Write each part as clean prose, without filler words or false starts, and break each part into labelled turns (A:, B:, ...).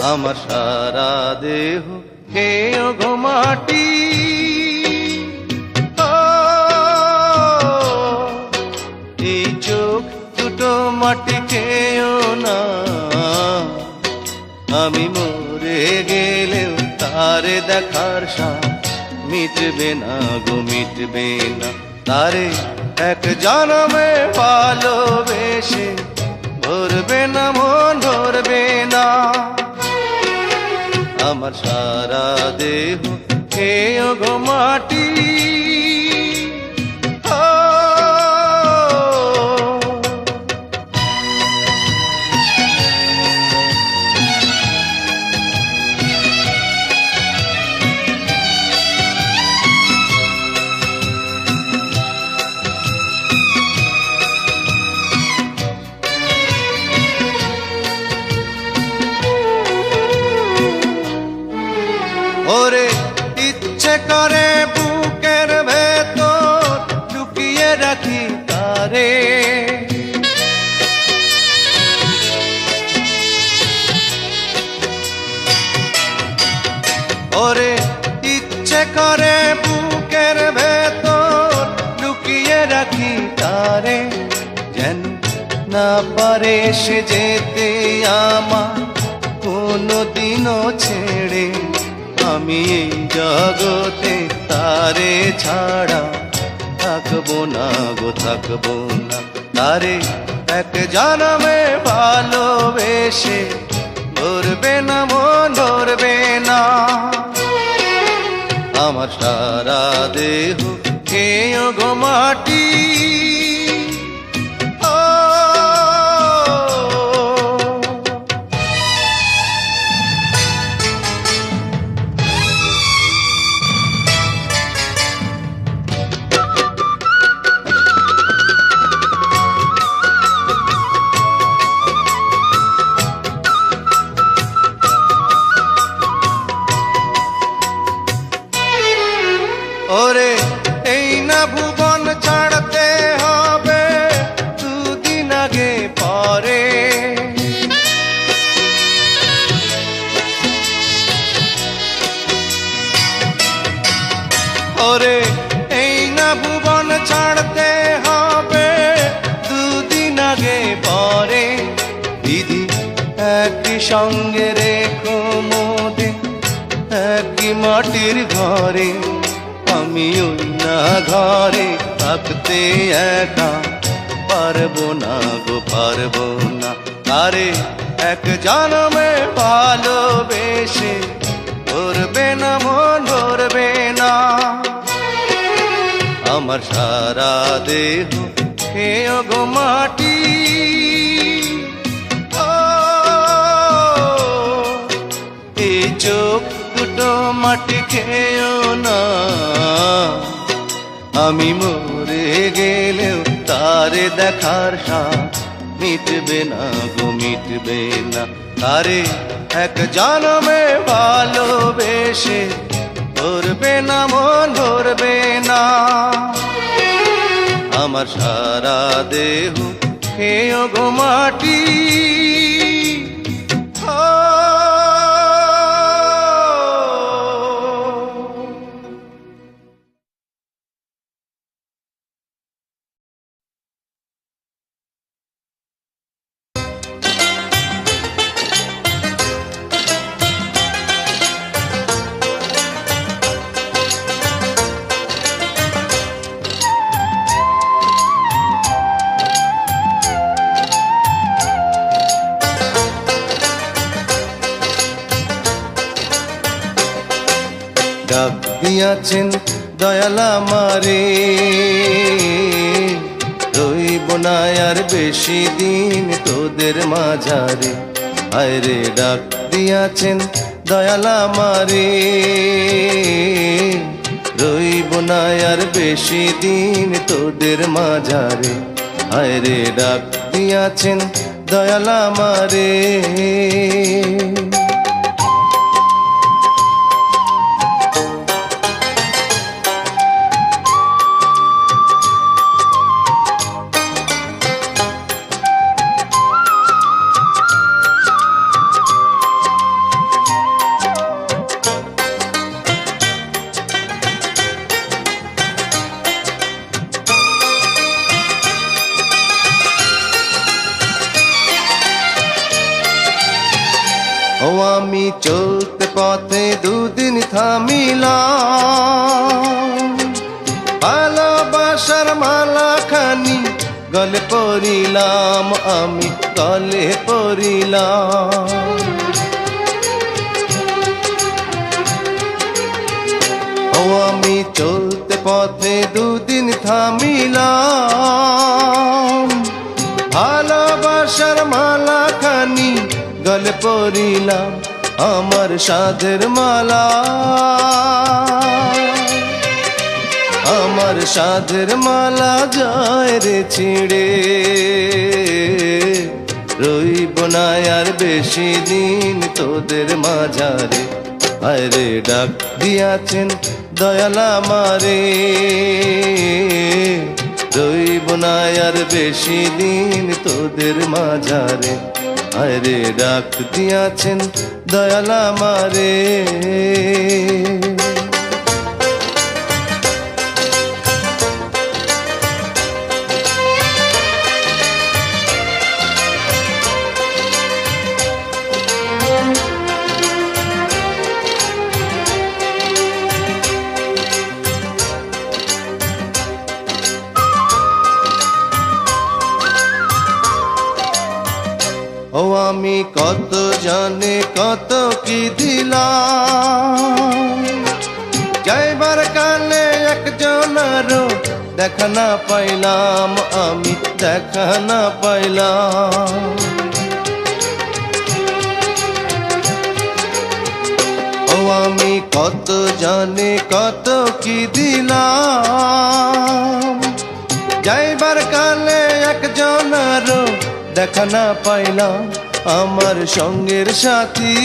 A: আমার সারা দেহ খেয়ে গো মাটি। এই চোখ দুটো মাটি খেয়েও না, আমি মরে গেলেও তারে দেখার সাথ মিটবে না গো, মিটবে না। তারে এক জনমে ভালোবেসে ভরবে না মন, ভরবে না। আমার সারা দেহ খেয়ে গো মাটি। ওরে ইচ্ছে করে বুকের ভেতর লুকিয়ে রাখি তারে, ওরে ইচ্ছে করে বুকের ভেতর লুকিয়ে রাখি তারে। যেন না পারে সে যেতে আমার কোনদিনও ছেড়ে, আমি এই জগতে তারে ছাড়া থাকবো না গো, থাকবো না। তারে এক জনমে ভালোবেসে ভরবে না মন, ভরবে না। আমার সারা দেহ খেয়ে গো মাটি। ওরে এই না ভুবন ছাড়তে হবে দুদিন আগে পরে, ওরে এই না ভুবন ছাড়তে হবে দুদিন আগে পরে। দিদি একই সঙ্গে রেখো মোদের একই মাটির ঘরে, আমি ওই না ঘরে থাকতে একা পারবো না গো, পারবো না। তারে এক জনমে ভালোবেসে ভরবে না মন, ভরবে না। আমার সারা দেহ খেয়ে গো মাটি। এই চোখ দুটো মাটি খেয়েও না, আমি মরে গেলেও তারে দেখার সাথ মিটবে না গো, মিটবে না। তারে এক জনমে ভালোবেসে ভরবে না মন, ভরবে না। আমার সারা দেহ খেয়ে গো মাটি। ডাক দিয়াছেন দয়াল আমারে, রইব না আর বেশি দিন তোদের মাঝারে। আয়রে ডাক দিয়াছেন দয়াল আমারে, রইব না আর বেশি দিন তোদের মাঝারে। আয়রে ডাক দিয়াছেন দয়াল আমারে। ও আমি চলতে পথে দুদিন থামিলাম, ভালোবাসার মালাখানি গলে পরিলাম, আমি গলে পরিলাম। ও আমি চলতে পথে দুদিন থামিলাম, ভালোবাসার মালাখানি গলে পরিলাম, আমার সাধের মালা, আমার সাধের মালা যায় রে ছিঁড়ে, রইব না আর বেশি দিন তোদের মাঝারে। আরে ডাক দিয়াছেন দয়াল আমারে, রইব না আর বেশি দিন তোদের মাঝারে। আরে ডাক দিয়াছেন দয়াল আমারে। ও আমি কত জানে কত কি দিলাম, যাইবার কালে একজনেরও দেখা না পাইলাম, আমি দেখা না পাইলাম। ও আমি কত জানে কত কি দিলাম, যাইবার কালে একজনেরও দেখা না পাইলাম, আমার সঙ্গের সাথী,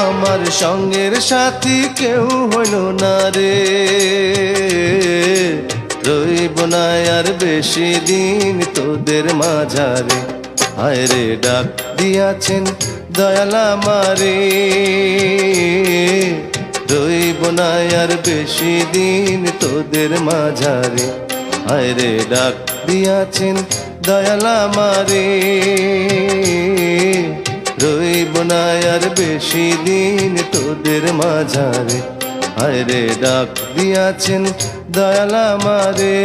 A: আমার সঙ্গের সাথী কেউ হইল না রে, রইব না আর বেশি দিন তোদের মাঝারে। হায় রে ডাক দিয়াছেন দয়াল আমারে, রইব না আর বেশি দিন তোদের মাঝারে। হায় রে ডাক দিয়াছেন দয়াল আমারে, রইব না আর বেশি দিন তোদের মাঝারে। হায় রে ডাক দিয়াছেন দয়াল আমারে।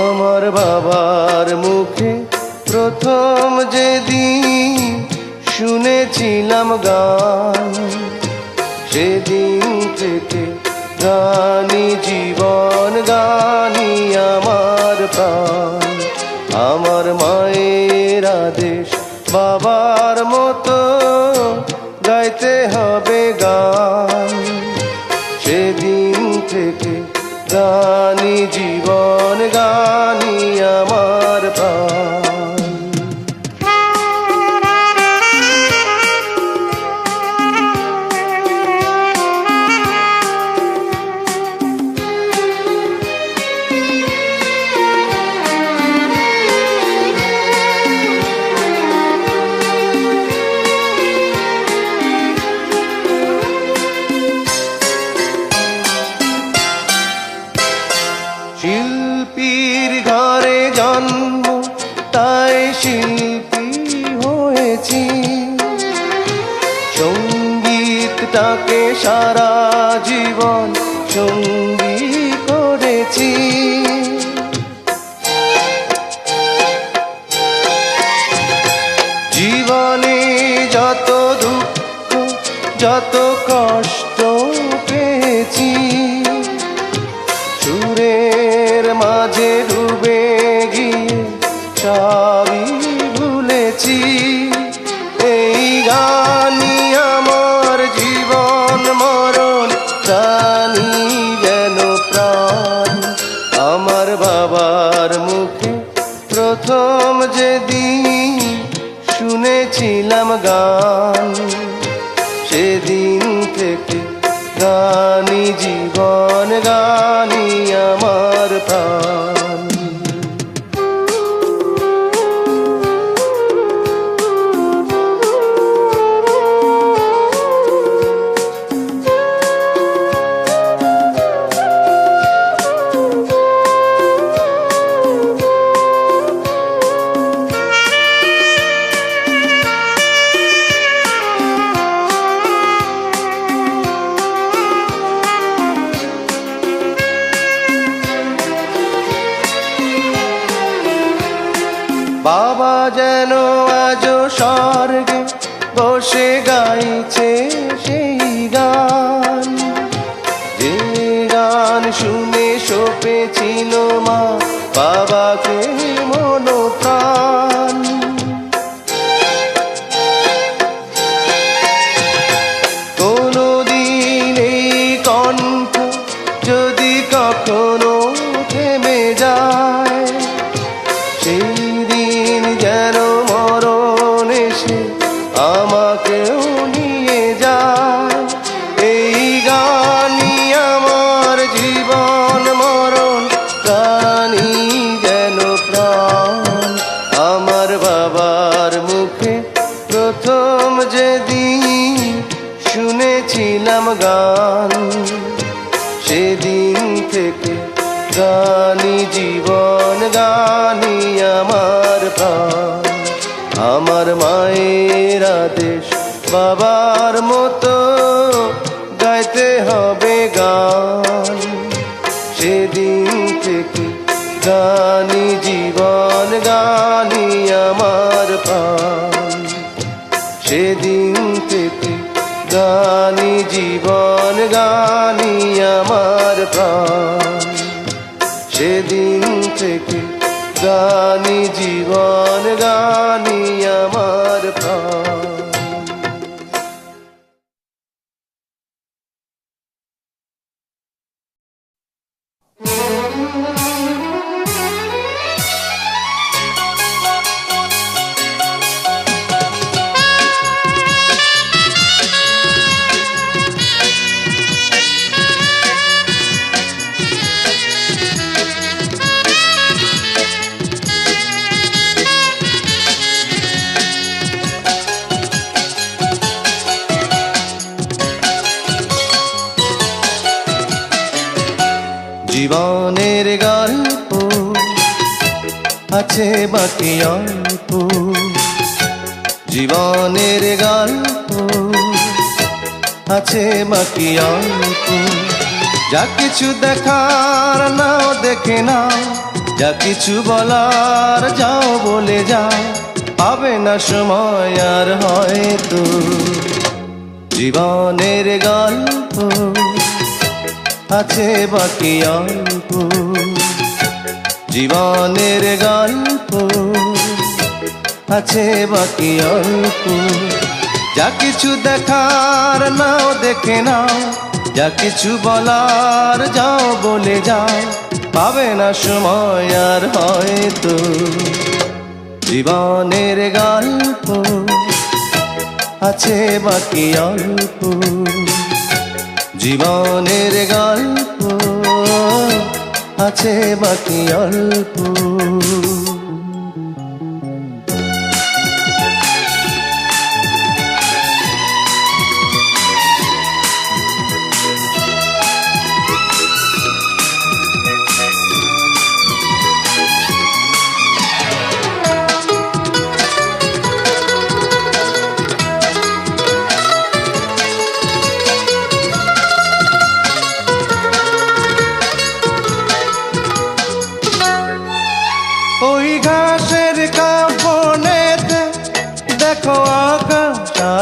A: আমার বাবার মুখে প্রথম যেদিন শুনেছিলাম গান, সেদিন থেকে গানি জীবন, গানি আমার প্রাণ। আমার মায়ের আদেশ বাবার মতো গাইতে হবে গান, সেদিন থেকে গানি জীবন, গানি আমার প্রাণ। শিল্পীর ঘরে জন্ম, তাই শিল্পী হয়েছি, সঙ্গীতটাকে সারা জীবন সঙ্গী করে পেয়েছি। জীবনে যত দুঃখ যত কষ্ট পেয়েছি, সুরের মাঝে ডুবে গিয়ে সবই ভুলেছি। এই গানই আমার জীবন মরণ, প্রাণী যেন প্রাণ। আমার বাবার মুখে প্রথম যেদিন শুনেছিলাম গান, সেদিন থেকে গানই জীবন, গানই আমার প্রাণ। বাবা যেন আজও স্বর্গে বসে গাইছে সেই গান, যে গান শুনে সপেছিল মা বাবাকে মন প্রাণ। কোনদিন এই কণ্ঠ যদি কখনো থেমে যায়, সেই দিন যেন মরণ এসে আমাকেও নিয়ে যায়। এই গানই আমার জীবন মরণ, গানই যেন প্রাণ। আমার বাবার মুখে প্রথম যেদিন শুনেছিলাম গান, সেদিন থেকে গানই জীবন, গানই আমার প্রাণ। আমার মায়ের আদেশ বাবার মতো গাইতে হবে গান, সেদিন থেকে গানই জীবন, গানই আমার প্রাণ। সেদিন থেকে গানই জীবন, গানই আমার প্রাণ। সেদিন থেকে গানই জীবন, গানই আমার প্রাণ। জীবনের গল্প আছে বাকি অল্প, জীবনের গল্প আছে বাকি অল্প। যা কিছু দেখার নাও দেখে নাও, যা কিছু বলার যাও বলে যাও, পাবে না সময় আর হয়তো। জীবনের গল্প আছে বাকি অল্প, জীবনের গল্প আছে বাকি অল্প। যা কিছু দেখার নাও দেখে নাও, যা কিছু বলার যাও বলে যাও, পাবে না সময় আর হয়তো। জীবনের গল্প আছে বাকি অল্প, জীবনের গল্প আছে বাকি অল্প।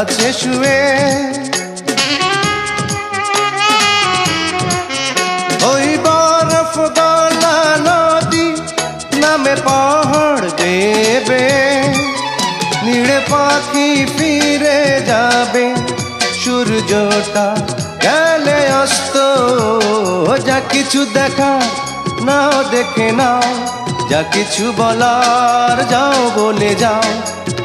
A: আছে শুয়ে। ওই বরফ গলা নদী নামে পাহাড় দেবে, নীড়ে পাখি ফিরে যাবে, সূর্যটা গেলে অস্ত। যা কিছু দেখা নাও দেখে নাও, যা কিছু বলার যাও বলে যাও,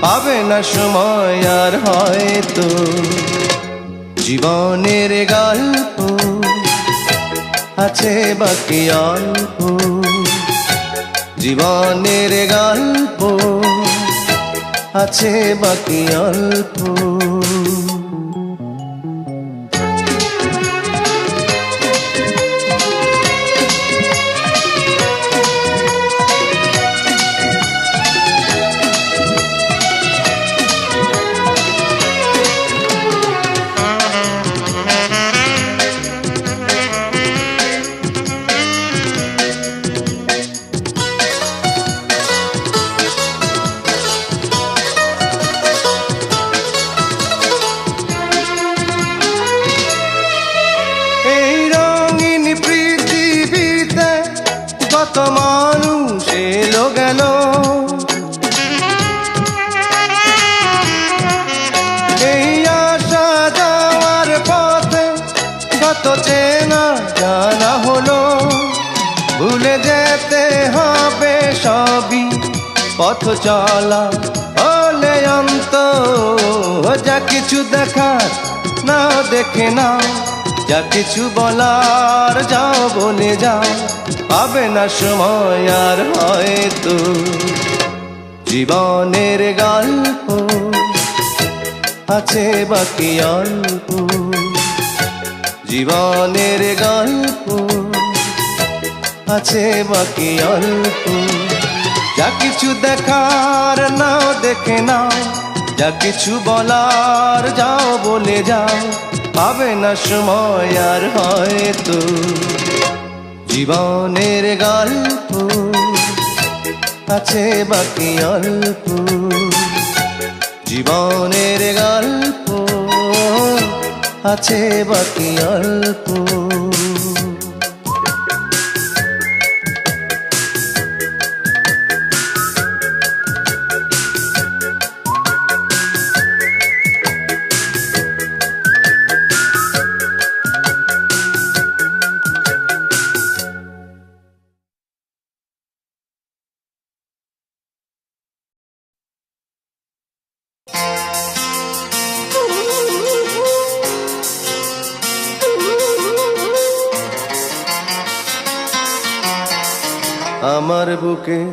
A: পাবে না সময় আর হয়তো। জীবনের গল্প আছে বাকি অল্প, জীবনের গল্প আছে বাকি অল্প। কত মানুষ এলো গেল, এই আসা যাওয়ার পথে কত চেনা জানা হলো। ভুলে যেতে হবে সবই, পথ চলা হলে অন্ত। যা কিছু দেখার নাও দেখে নাও, যা কিছু বলার যাও বলে যাও, পাবে না সময় আর হয়তো। জীবনের গল্প আছে বাকি অল্প, জীবনের গল্প আছে বাকি অল্প। যা কিছু দেখার নাও দেখে নাও, যা কিছু বলার যাও বলে যাও, পাবে না সময় আর হয়তো। জীবনের গল্প আছে বাকি অল্প, জীবনের গল্প আছে বাকি অল্প। আমার বুকের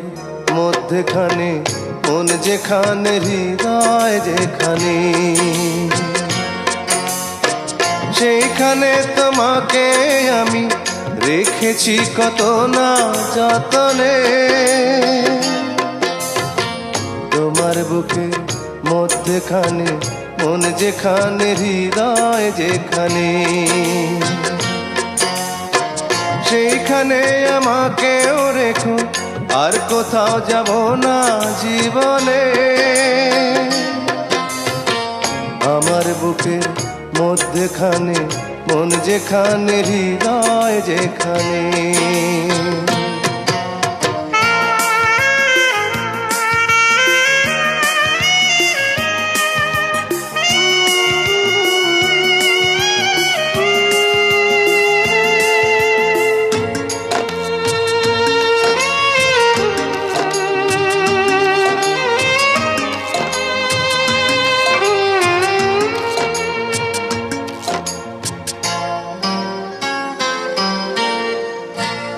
A: মধ্যেখানে মন যেখানে, হৃদয় যেখানে, সেইখানে তোমাকে আমি রেখেছি কত না যতনে। তোমার বুকের মধ্যেখানে মন যেখানে, হৃদয় যেখানে, সেইখানে আমাকেও রেখো, আর কোথাও যাব না জীবনে। আমার বুকের মধ্যেখানে মন যেখানে, হৃদয় যেখানে।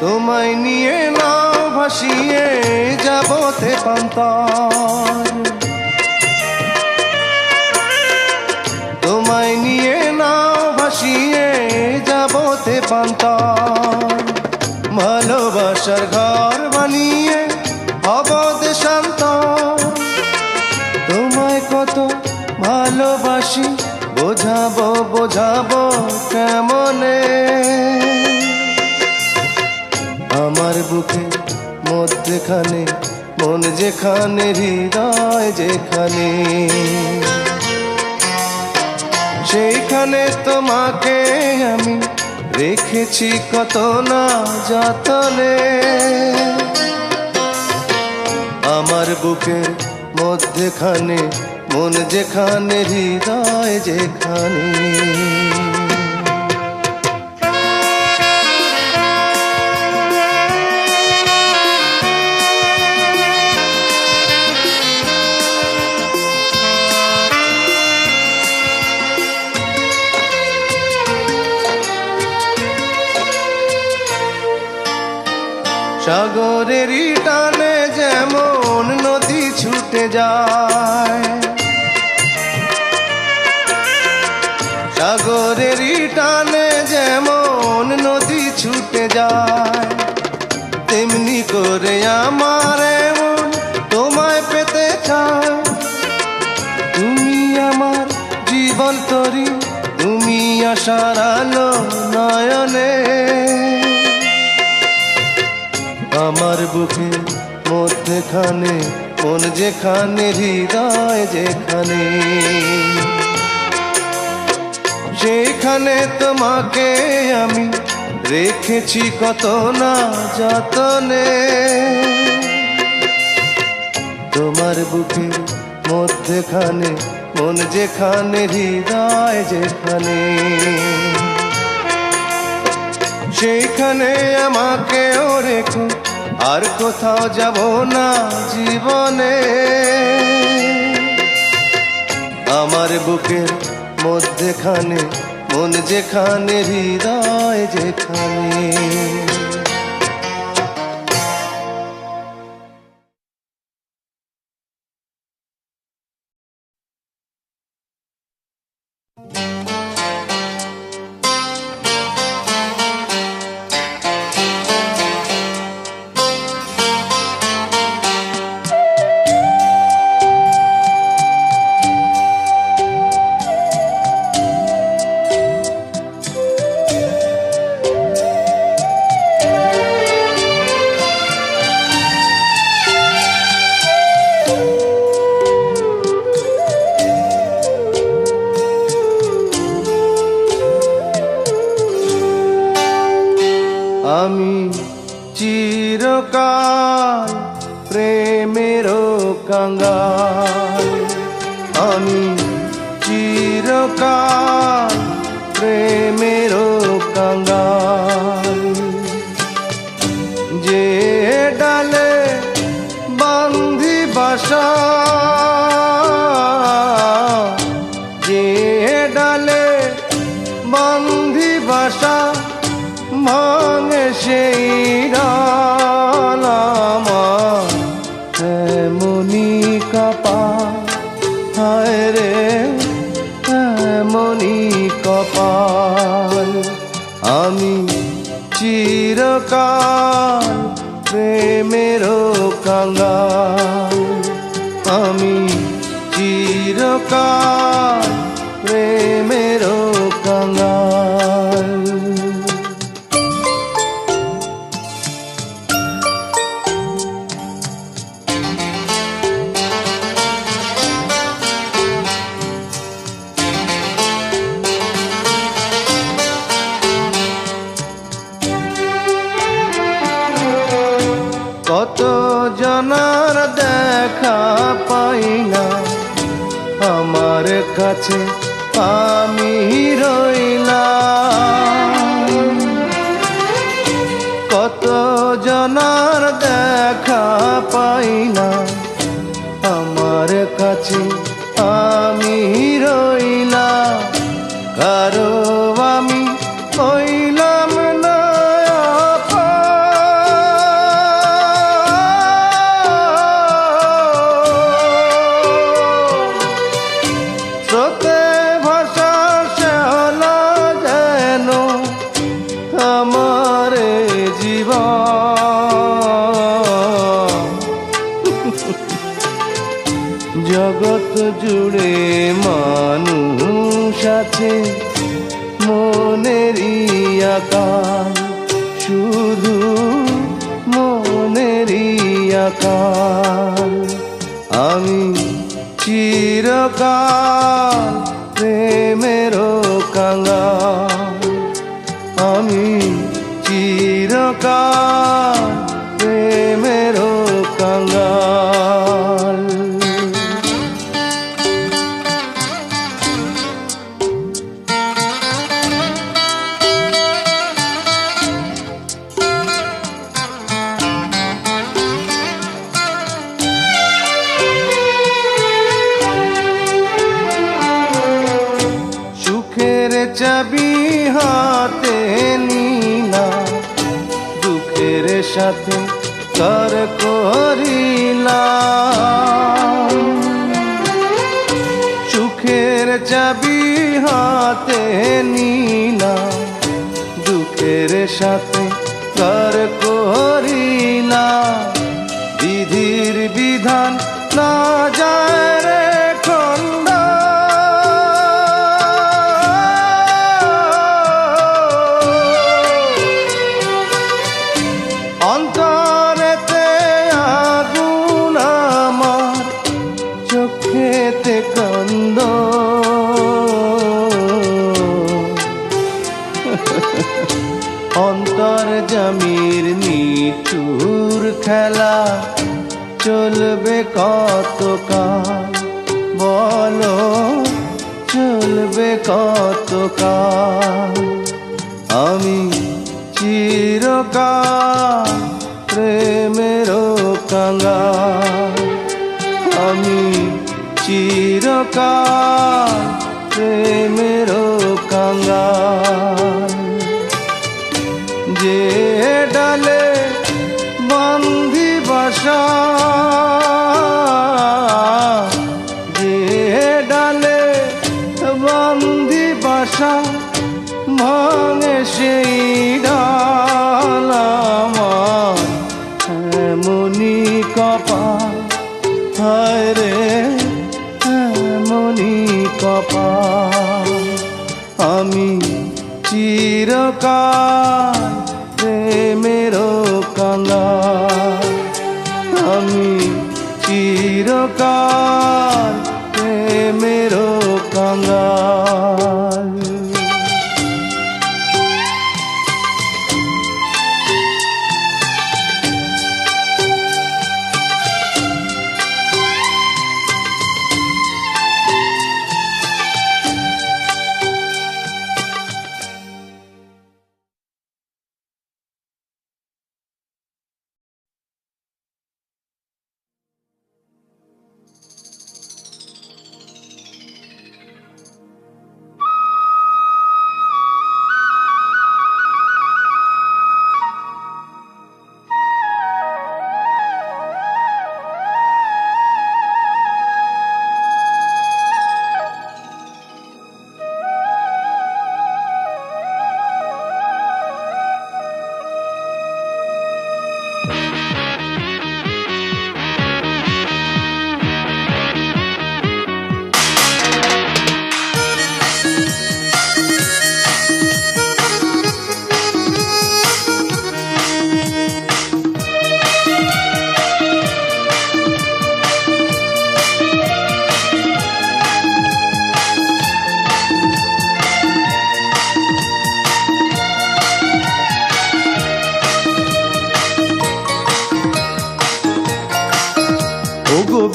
A: তোমায় নিয়ে নাও ভাসিয়ে যাবতে পান্তার, তোমায় নিয়ে নাও ভাসিয়ে যাবতে পান্তার। ভালোবাসার ঘর বানিয়ে হব দেশান্তর। তোমায় কত ভালোবাসি বোঝাবো বোঝাবো কেমনে। আমার বুকের মধ্যেখানে মন যেখানে, হৃদয় যেখানে, সেইখানে তোমাকে আমি রেখেছি কত না যতনে। আমার বুকের মধ্যেখানে মন যেখানে, হৃদয় যেখানে। সাগরেরই টানে যেমন নদী ছুটে যায়, সাগরেরই টানে যেমন নদী ছুটে যায়, তেমনি করে আমার মন তোমায় পেতে চায়। তুমি আমার জীবন তরি, তুমি আশার আলো নয়নে। আমার বুকের মধ্যেখানে মন যেখানে, হৃদয় যেখানে, সেইখানে তোমাকে আমি রেখেছি কত না যতনে। তোমার বুকের মধ্যেখানে মন যেখানে, হৃদয় যেখানে, সেইখানে আমাকেও রেখো, আর কোথাও যাব না জীবনে। আমার বুকের মধ্যেখানে মন যেখানে, হৃদয় যেখানে। আমি চিরকাল প্রেমেরও কাঙ্গাল, আমি চিরকাল প্রেমেরও কাঙ্গাল। যে ডালে বান্ধি বাসা, যে ডালে বান্ধি বাসা, ভাঙে সেই ডাল আমার এমনি কপাল। হায় রে এমনি কপাল। আমি চিরকাল প্রেমেরও কাঙ্গাল, আমি চিরকাল প্রেমেরও কাঙ্গাল। কত জনার দেখা পাই না, আমার কাছে আমি রইলাম। কত জনার দেখা পাই না, আমার কাছে আমি রইলাম। কারো আমি হইলাম না স্রোতে ভাষা শ্যাওলা যেন আমার জীবন। জগৎ জুড়ে মানুষ আছে, মনেরই আকাল, শুধু মনেরই আকাল। আমি চিরকাল প্রেমেরও চিরকাল প্রেমেরও কাঙ্গাল। সুখের চাবি হাতে নিলা, দুঃখের সাথে কর করিলাম। সুখের চাবি হাতে নিলা, দুঃখের সাথে কর করিলাম। বিধির বিধান না যায় রে খন্ডা, অন্তরেতে আগুন আমার, চোখেতে কান্দ। অন্তর্যামীর নিঠুর খেলা চলবে কতকাল, বলো চলবে কতকাল। আমি চিরকাল প্রেমেরও কাঙ্গাল, আমি চিরকাল প্রেমেরও কাঙ্গাল। যে ডালে বান্ধি বাসা, যে ডালে বান্ধি বাসা, ভাঙে সেই ডাল আমার। এমনি কপাল, হায় রে এমনি কপাল। আমি চিরকাল প্রেমেরও কাঙ্গাল, আমি চিরকাল প্রেমেরও কাঙ্গাল।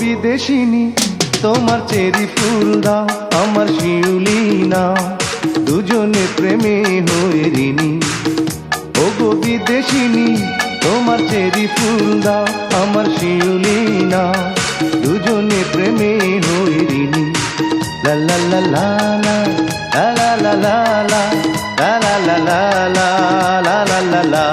A: বিদেশিনী তোমার চেরি ফুল দাও, আমার শিউলি নাও, দুজনে প্রেমে হয়ে ঋণী। ও গো বিদেশিনী তোমার চেরি ফুল দাও, আমার শিউলি নাও, দুজনে প্রেমে হয়ে ঋণী। লা লা লা লা লা লা লা লা লা লা লা লা লা লা লা লা লা।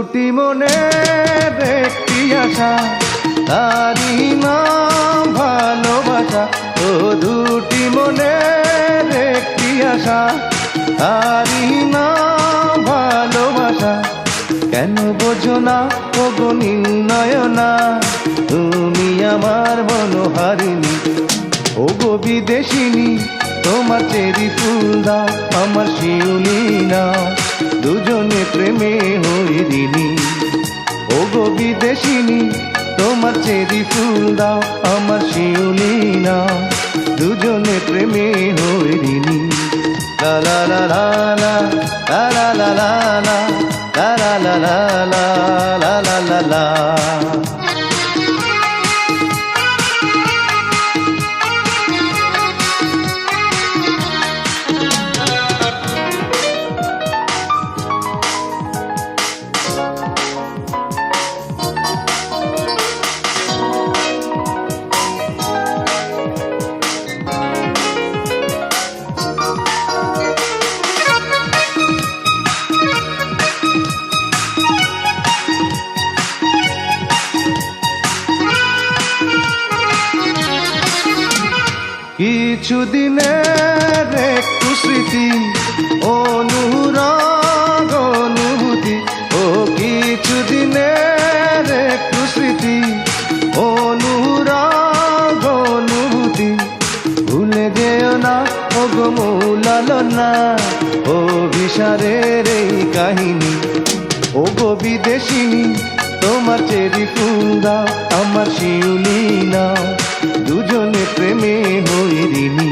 A: দুটি মনের একটি আশা, তারি নাম ভালোবাসা। ও দুটি মনের একটি আশা, তারি নাম ভালোবাসা। কেন বোঝো না ওগো নির্ণয়না, তুমি আমার মনোহারিণী। ওগো বিদেশিনী, তোমার চেরি ফুল দাও, আমার শিউলি নাও, দুজনে প্রেমে হইরিনি। ওগো বিদেশিনী, তোমার চেরি ফুল দাও, আমার শিউলি নাও, দুজনে প্রেমে হইরিনি। লা লা লা লা লা লা লা লা লা লা লা লা লা লা লা লা লা। কিছুদিনের একটু স্মৃতি, অনুরাগ অনুভূতি। ও কিছুদিনের একটু স্মৃতি, অনুরাগ অনুভূতি। ভুলে যেও না ওগো মৌলালনা, অভিসারের এই কাহিনী। ওগো বিদেশিনী, তোমার চেরি ফুল দাও, আমার শিউলি নাও, দুজনে প্রেমে হইরিনি।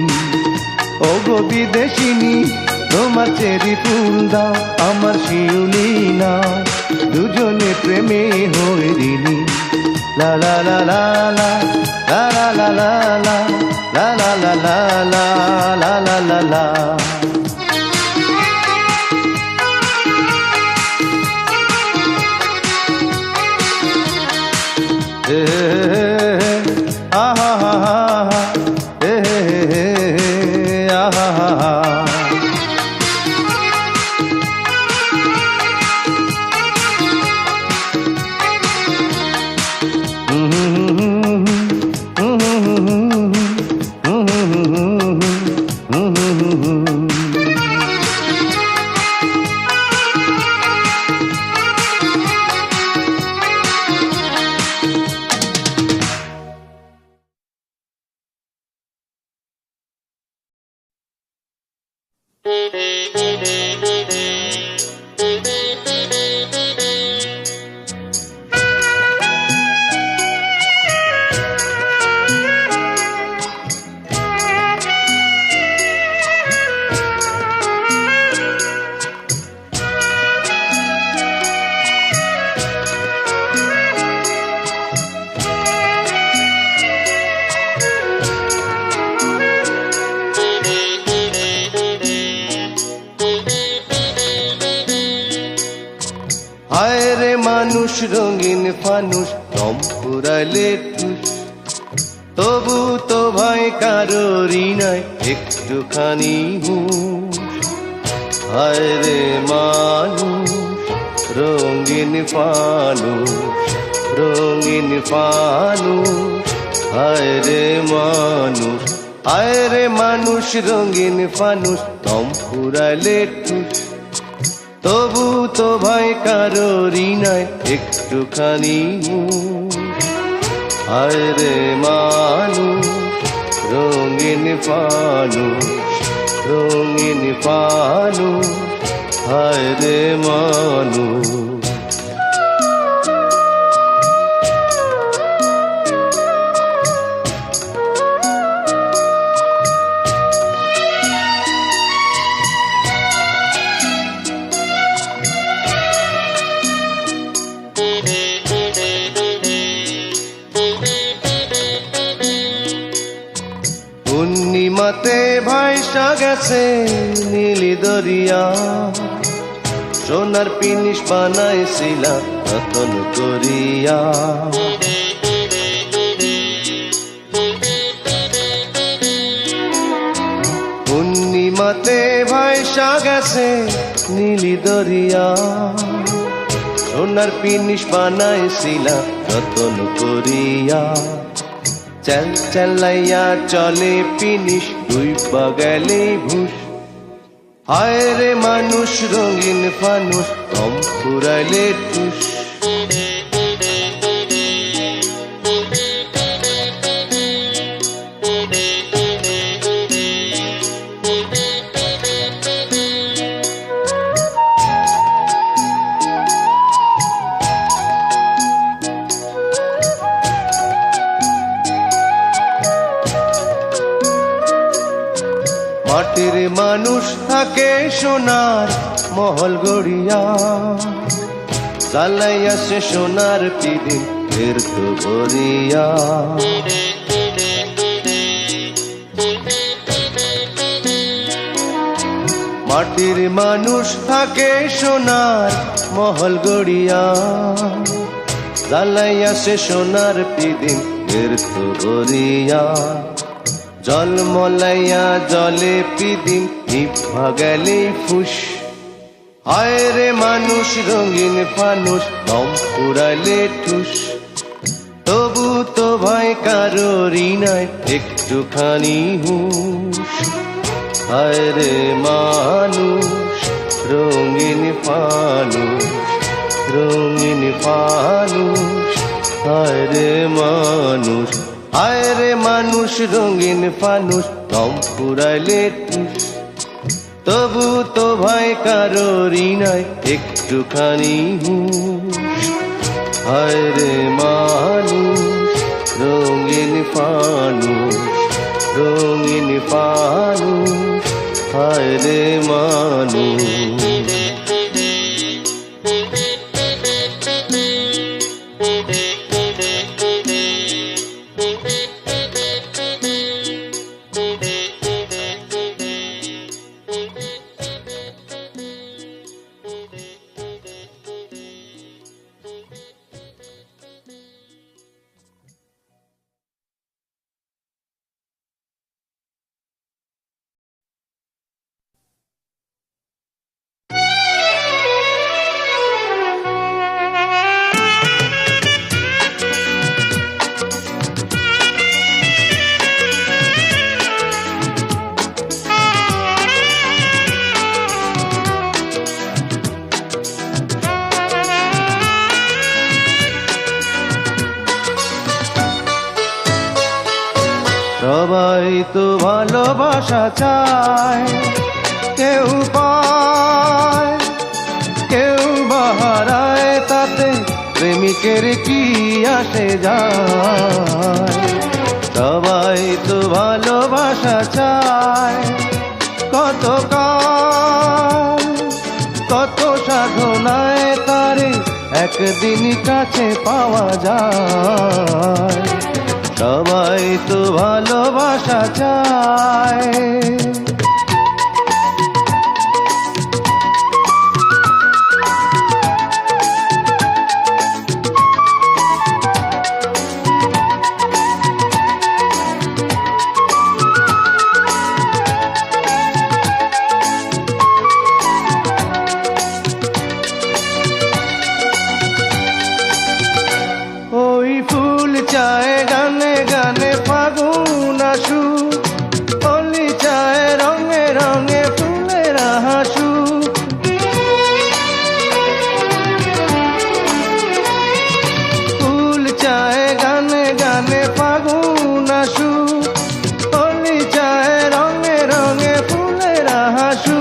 A: ওগো বিদেশিনী, তোমার চেরি ফুল দাও, আমার শিউলি নাও, দুজনে প্রেমে হইরিনি। লা লা লা লা লা লা লা লা লা লা লা লা লা লা লা লা লা। আহা হা হা হে হে আহা হা হা। হায় রে মানুষ রঙিন ফানুষ, রং পুরাইলে টুস, তবু তো ভাই কারোরই নাই একটুখানি হুঁশ। হায় রে মানুষ রঙিন ফানুষ, রঙিন ফানুষ। হায় রে মানুষ, হায় রে মানুষ রঙিন ফানুষ, রং পুরাইলে টুস, তবু তো ভাই কারোরই নাই একটুখানি হুঁশ। হায় রে মানুষ রঙিন ফানুষ, রঙিন ফানুষ। হায় রে মানুষ। পূর্ণিমাতে ভাইসা গেছে নীলি দরিয়া, সোনার পিনিস বানাইছিলাম রতন করিয়া। পূর্ণিমাতে ভাইসা গেছে নীলি দরিয়া, সোনার পিনিস বানাইছিলাম যতন করিয়া। চেল চেলাইয়া চলে পিনিস ডুইবা গেলে ভুষ। হায় রে মানুষ রঙিন ফানুষ কম ফুরাইলে টুস। মাটির মানুষ থাকে সোনার মহল গড়িয়া। চালাইয়া সে সোনার পিদিন ফের তো ভরিয়া। মাটির মানুষ থাকে সোনার মহল গড়িয়া। চালাইয়া সে সোনার পিদিন ফের তো ভরিয়া। জল মলাইয়া জলে পিদিম নিভা গেলে ফুস। হায় রে মানুষ রঙিন ফানুষ দম ফুরাইলে ঠুস। তবু তো ভয় কারোরই নাই একটুখানি হুঁশ। হায় রে মানুষ রঙিন ফানুষ, রঙিন ফানুষ। হায় রে মানুষ, হায় রে মানুষ রঙিন ফানুষ দম ফুরাইলে টুস। তবু তো ভয় কারোরই নাই একটুখানি হুঁশ। হায় রে মানুষ রঙিন ফানুষ, রঙিন ফানুষ। হায় রে মানুষ। সবাই তো ভালোবাসা চায়, কেউ পায় কেউ বাহারায়, তাতে প্রেমিকের কি আসে যায়। সবাই তো ভালোবাসা চায়, কত কাল কত সাধনায় তারে একদিন কাছে পাওয়া যায়। সবাই তো ভালোবাসা চায়। ওই ফুল চায় গানে গানে ফাগুন আসু, অলি চায় রঙে রঙে ফুলের হাসু। ফুল চায় গানে গানে ফাগুন আসু, অলি চায় রঙে রঙে ফুলের হাসু।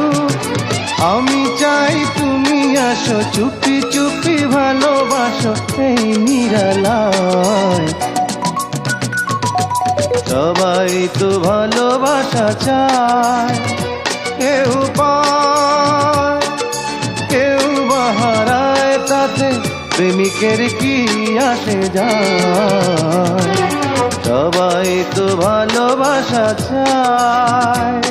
A: আমি চাই তুমি আসো, চুপি চুপি ভালোবাসো এই নিরালায়। সবাই তো ভালোবাসা চায়, কেউ পায় কেউ বাহারায়, তাতে প্রেমিকের কি আসে যায়। সবাই তো ভালোবাসা চায়।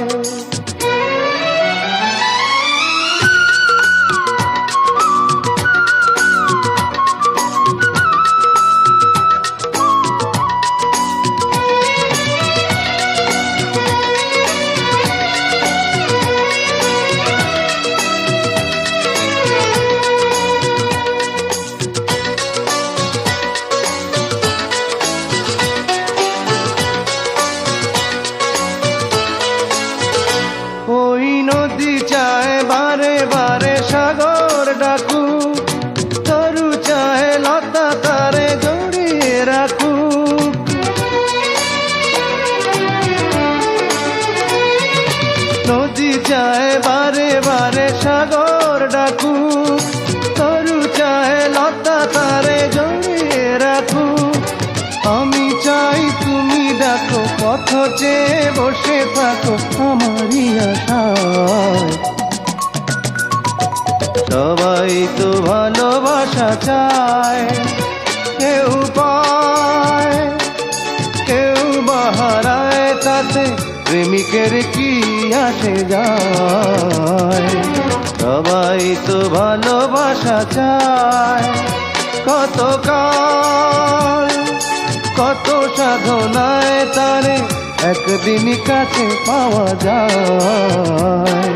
A: চায় বারে বারে সাগর ডাকু, তরু চায় লতা তারে জড়িয়ে রাখু। আমি চাই তুমি ডাকো, পথ চেয়ে বসে থাকো আমারই আশায়। সবাই তো ভালোবাসা চায়, কেউ পায় কেউ বাহারায়, তাতে প্রেমিকের কি আসে যায়। সবাই তো ভালোবাসা চায়, কত কাল কত সাধনায় তারে একদিন কাছে পাওয়া যায়।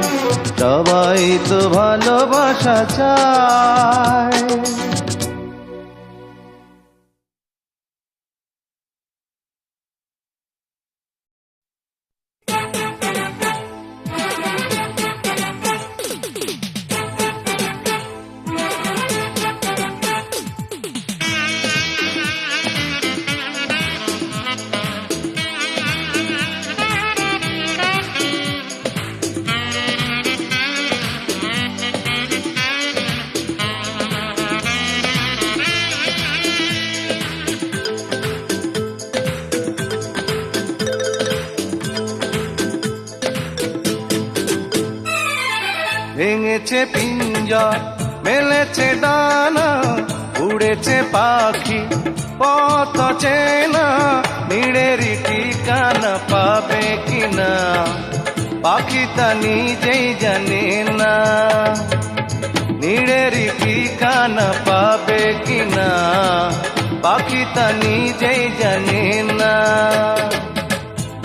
A: সবাই তো ভালোবাসা চায়। ভেঙেছে পিঞ্জর, মেলেছে ডানা, উড়েছে পাখি পথ চেনা, নিড়েরই ঠিকানা পাবে কিনা পাখি তা নিজেই জানে না। নিড়েরই ঠিকানা পাবে কিনা পাখি তা নিজেই জানে না।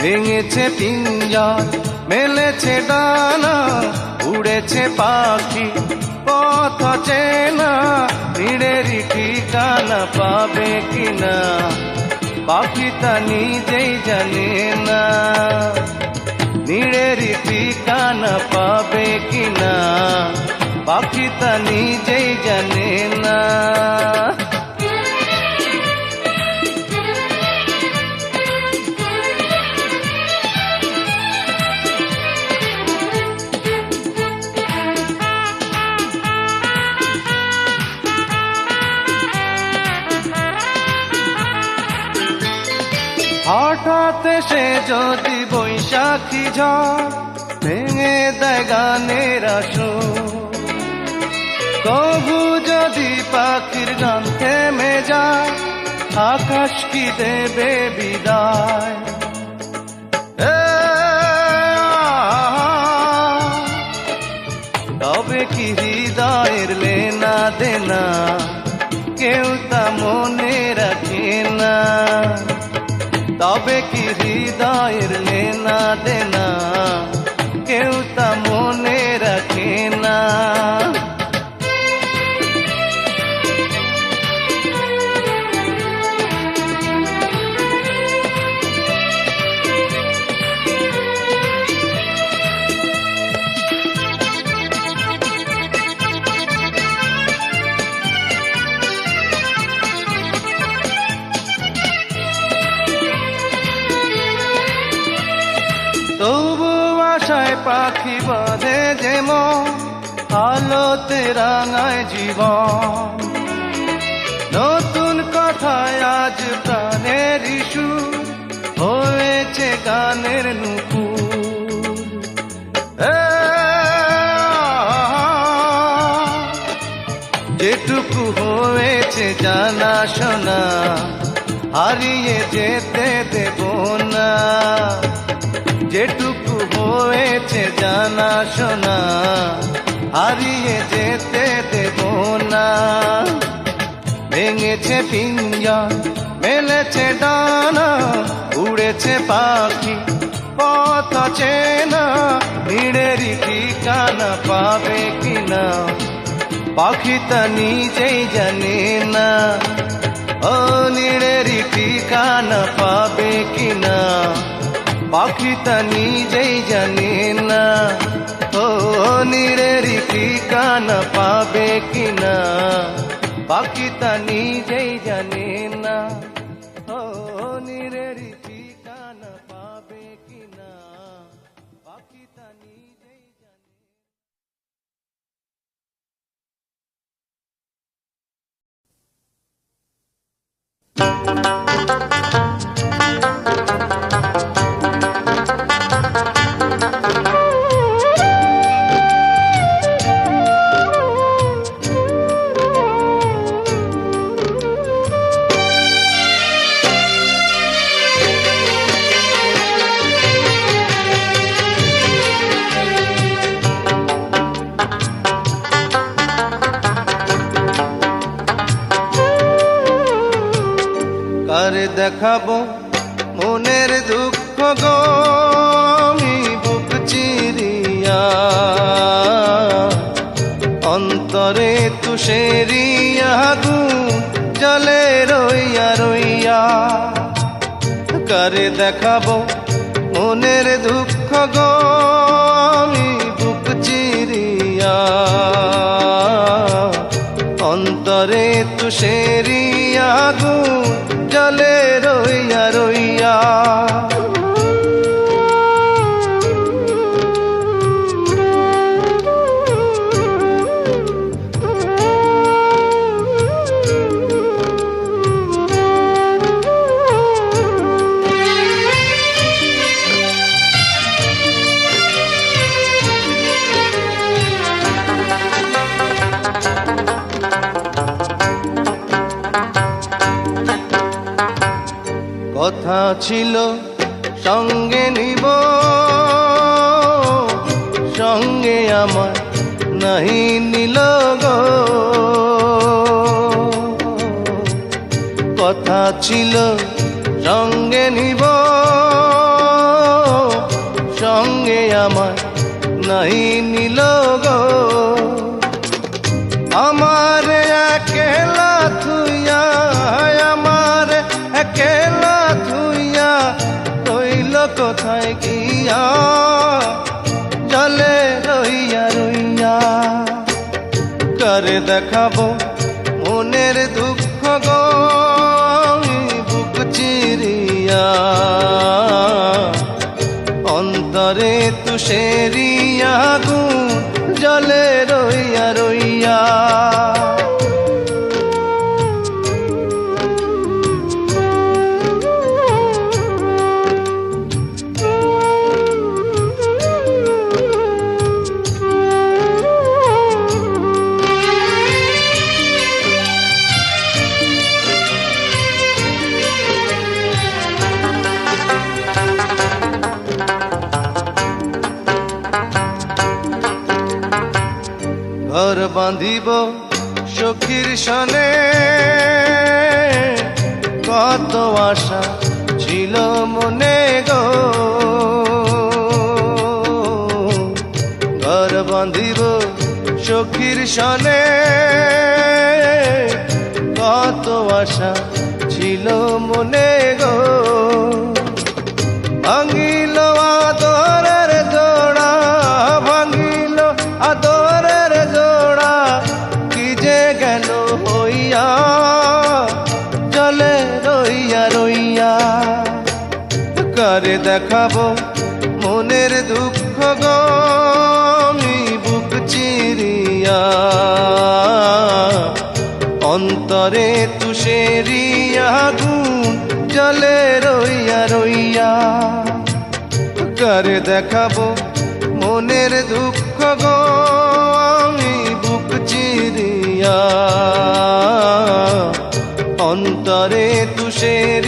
A: ভেঙেছে পিঞ্জর, মেলেছে ডানা, উড়েছে পাখি পথ চেনা, নিড়েরই ঠিকানা পাবে কিনা পাখি তা নিজেই জানে না। নিড়েরই ঠিকানা পাবে কিনা পাখি তা নিজেই জানে না। হঠাৎ সে যদি বৈশাখী ঝড় ভেঙে দেয় গানের আসর, তবু যদি পাখির গান থেমে যায় আকাশ কি দেবে বিদায়। তবে কি হৃদয়ের লেনা দেনা কেউ তা মনে রাখে না। তবে কি হৃদয়ের লেনা দেনা কেউ তা মনে রাখে না। তবু আশায় পাখি বাঁধে যেমন আলোতে রাঙায় জীবন। নতুন কথায় আজ প্রাণের সুর হয়েছে গানের নুপুর। যেটুকু হয়েছে জানা শোনা হারিয়ে যেতে দেব না। যেটুকু হয়েছে জানা শোনা হারিয়ে যেতে দেব না। ভেঙেছে পিঞ্জর, মেলেছে ডানা, উড়েছে পাখি পথ চেনা, নিড়েরই ঠিকানা পাবে কিনা পাখি তা নিজেই জানে না। ও নিড়েরই ঠিকানা পাবে কিনা পাখি তা নিজেই জানে না। ও নিড়েরই ঠিকানা পাবে কিনা পাখি তা নিজেই জানে না। ও নিড়েরই ঠিকানা পাবে কিনা পাখি তা নিজেই কারে দেখাবো মনের দুঃখ গো আমি বুক চিরিয়া, অন্তরে তুষেরি আগুন জ্বলে রইয়া রইয়া। কারে দেখাবো মনের দুঃখ গো আমি বুক চিরিয়া, অন্তরে তুষেরি আগুন জ্বলে রইয়া রইয়া। কথা ছিল সঙ্গে নিব, সঙ্গে আমার নাহি নিল গো। কথা ছিল সঙ্গে নিব, সঙ্গে আমার নাহি নিল গো। আমার একলা থুইয়া, আমার একলা থুইয়া রইল কোথায় গিয়া, জলে রইয়া রইয়া। কারে দেখাবো মনের দুঃখ গো আমি বুক চিরিয়া, অন্তরে তুষেরি আগুন জলে রইয়া রইয়া। ঘর বাঁধিব সখীর সনে, কত আশা ছিল মনে গো। ঘর বাঁধিব সখীর সনে, কত আশা ছিল মনে গো। ভাঙিল আদরের জোড়া, ভাঙিল আদরের জোড়া, কি যে গেল হইয়া, জলে রইয়া রইয়া। কারে দেখাবো মনের দুঃখ গো আমি বুক চিরিয়া, অন্তরে তুষেরি আগুন জলে রইয়া রইয়া। কারে দেখাবো মনের দুঃখ গো আমি বুক চিরিয়া, অন্তরে তুষেরি